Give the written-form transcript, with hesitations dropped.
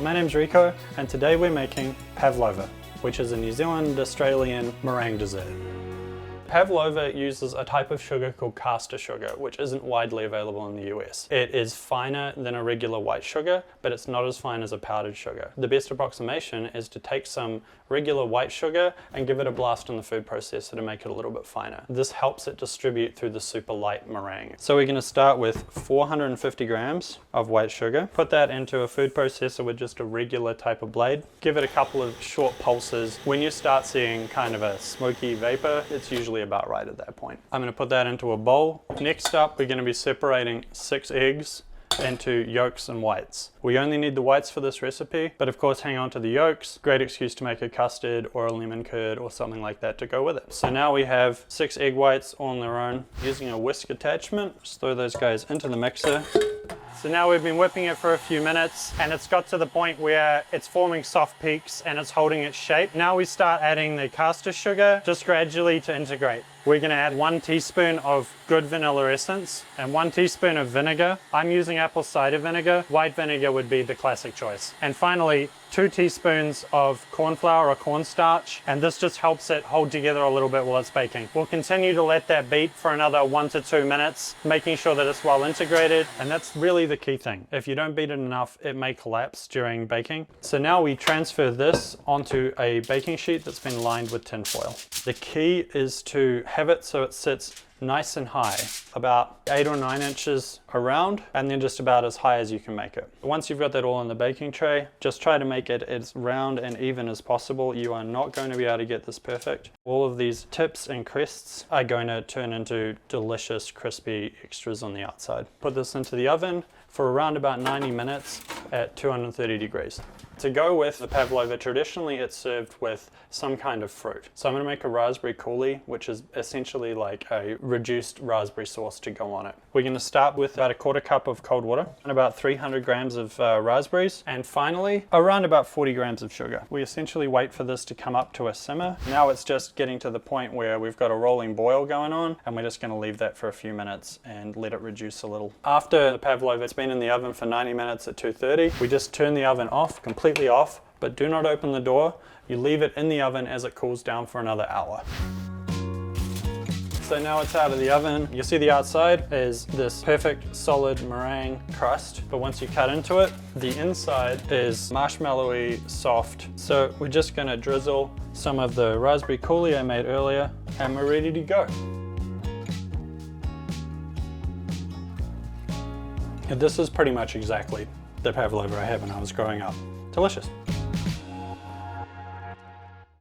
My name's Rico, and today we're making Pavlova, which is a New Zealand-Australian meringue dessert. Pavlova uses a type of sugar called caster sugar, which isn't widely available in the US. It is finer than a regular white sugar, but it's not as fine as a powdered sugar. The best approximation is to take some regular white sugar and give it a blast in the food processor to make it a little bit finer. This helps it distribute through the super light meringue. So we're going to start with 450 grams of white sugar. Put that into a food processor with just a regular type of blade. Give it a couple of short pulses. When you start seeing kind of a smoky vapor, it's usually about right at that point. I'm going to put that into a bowl. Next up, we're going to be separating 6 eggs into yolks and whites. We only need the whites for this recipe, but of course hang on to the yolks. Great excuse to make a custard or a lemon curd or something like that to go with it. So now we have 6 egg whites on their own. Using a whisk attachment, just throw those guys into the mixer. So now we've been whipping it for a few minutes and it's got to the point where it's forming soft peaks and it's holding its shape. Now we start adding the caster sugar just gradually to integrate. We're going to add 1 teaspoon of good vanilla essence and 1 teaspoon of vinegar. I'm using apple cider vinegar. White vinegar would be the classic choice. And finally, 2 teaspoons of cornflour or cornstarch, and this just helps it hold together a little bit while it's baking. We'll continue to let that beat for another 1 to 2 minutes, making sure that it's well integrated, and that's really the key thing. If you don't beat it enough, it may collapse during baking. So now we transfer this onto a baking sheet that's been lined with tin foil. The key is to have it so it sits nice and high, about 8 or 9 inches around, and then just about as high as you can make it. Once you've got that all in the baking tray, just try to make it as round and even as possible. You are not going to be able to get this perfect. All of these tips and crests are going to turn into delicious crispy extras on the outside. Put this into the oven for around about 90 minutes at 230 degrees. To go with the pavlova, traditionally it's served with some kind of fruit. So I'm going to make a raspberry coulis, which is essentially like a reduced raspberry sauce to go on it. We're going to start with about a 1/4 cup of cold water and about 300 grams of raspberries, and finally around about 40 grams of sugar. We essentially wait for this to come up to a simmer. Now it's just getting to the point where we've got a rolling boil going on, and we're just going to leave that for a few minutes and let it reduce a little. After the pavlova, it's been in the oven for 90 minutes at 230. We just turn the oven off, completely off, but do not open the door. You leave it in the oven as it cools down for another hour. So now it's out of the oven. You see the outside is this perfect solid meringue crust, but once you cut into it, the inside is marshmallowy soft. So we're just gonna drizzle some of the raspberry coulis I made earlier, and we're ready to go. And this is pretty much exactly the pavlova I had when I was growing up. Delicious.